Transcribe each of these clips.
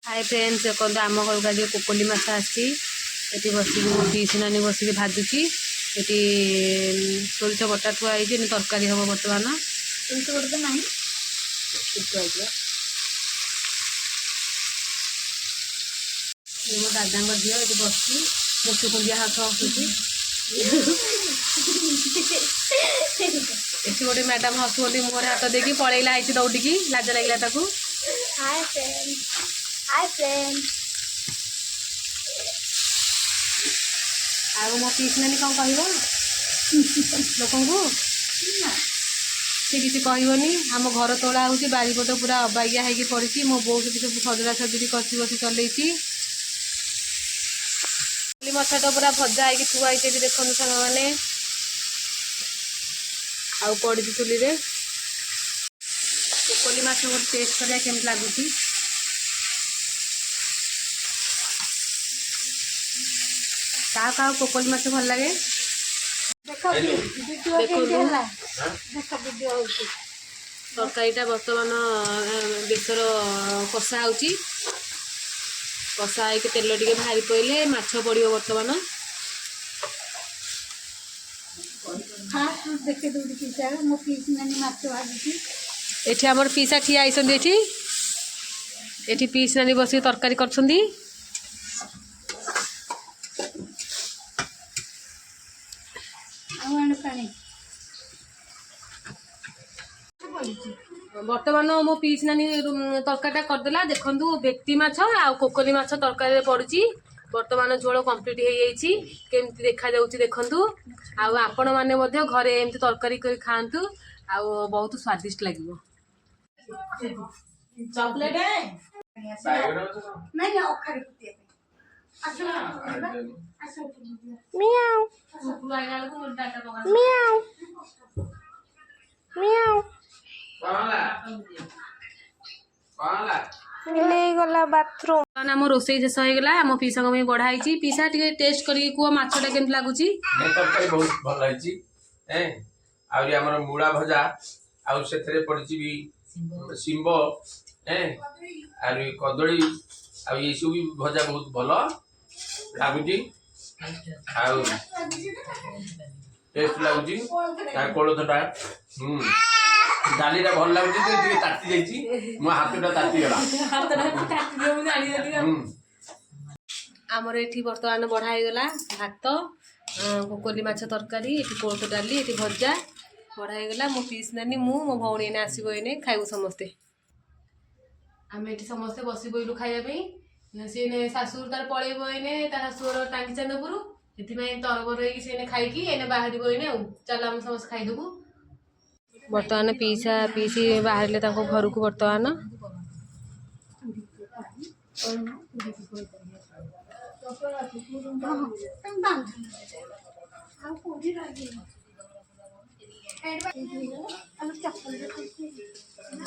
hi friends देखो आम घर का जो कोकोली माछ आसी बसिक मो पीसी नानी बसिक भाजुची ये सोरिष बटा थुआई तरकारी हम बर्तमान मो दादा झील ये बस मुठु कुंडिया हाथ हसुची ये गोटे मैडम हसुंट मुहर हाथ देकी पलैला आई दौड़ी लाज लगे ताकू हाय फ्रेंड्स हाय फ्रेंड्स आग मो पीस नानी कौन कह लोक सी किसी कहनी आम घर तोला हो बारीपट पूरा अबागिया होगी पड़ी मो बो सब सजड़ा सजड़ी कर बस चलती मछा तो पूरा भजा होगी थुआई देखु सांग मैंने आउ पड़ी चुली रे कोकोली माछ गोटे टेस्ट करा केमती लगुच क्या कोकोली माछ भल लगे तरकारीटा बर्तमान बेसर कषा कषा हो तेल टे बाहरी पड़े माछ पड़ो बर्तमान एठी हमर पीसा ठिया आइसंदी एठी पीस नानी बस तरकारी करछंदी बर्तमान मो पीस नानी तरकारीटा करदेला देखंतु व्यक्ति माछ आ कोकोली माछ तरकारी पड़ुची बर्तमान झोल कंप्लीट हो जाइए केमती देखा जाउची देखंतु आ आपण माने मध्य घरे एमती तरकारी कर खांतु आ बहुत स्वादिष्ट लगिवो चॉकलेट है नहीं ओखरी कुतिया मियाओ मियाओ मियाओ गला बाथरूम आम रोसई शेष हो गला आम पीसा बढ़ाई पीसा टे टेस्ट कर माछटा केमती लगुच तरकारी बहुत भल रही आमर मूला भजा आउ पड़ी भी शिंब कदली ये सब भी भजा बहुत भल लगुच टेस्ट लगुच कोलथटा डालीटा भल लगुच ताती जाइए मो हाथटा तातीगला आमर ये बर्तमान बढ़ाई गला भात कोकोली माछ तरकारी ये कोलथ डाली ये भजा बढ़ाई गला मो पीस नानी मो भौणी एने आसो एने खाइबू समस्ते आम ये समस्ते बस बोलू खावाई सी शाशुर तार पलैब एने शाशुर टांगी चांदपुर से तरबर हो खाई एने बाहर एने चल आम समस्त खाईदेबू बर्तमान पीसा पीसी बाहर घर को बर्तमान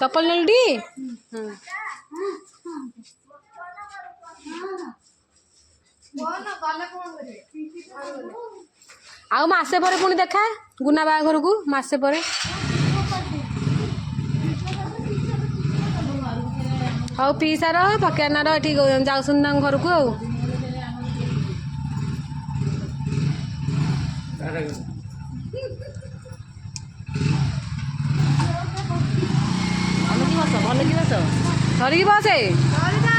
चप्पल नलटी आउ मासे पर पुणी देखा गुना बाघर को मासे पर हाँ पीसार पकेनार ये जाऊन घर को धरिकी बस